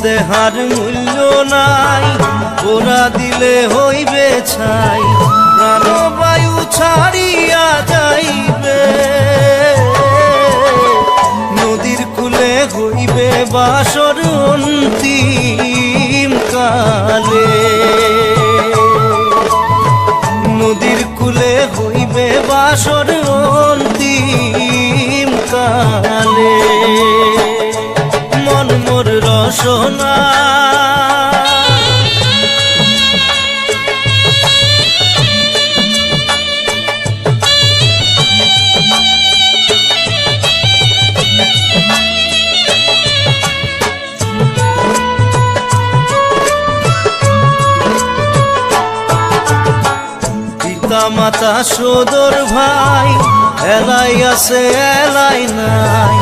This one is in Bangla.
দেহার মূল্য নাই, ওরা দিলে হইবে ছাই, প্রাণবায়ু ছাড়িয়া যাইবে। নদীর কূলে হইবে বাসর অন্তিম কালে, নদীর কূলে হইবে বাসর অন্তিম কালে। মন মোর রসনা মাতা সদর ভাই, এলাই আছে এলাই নাই,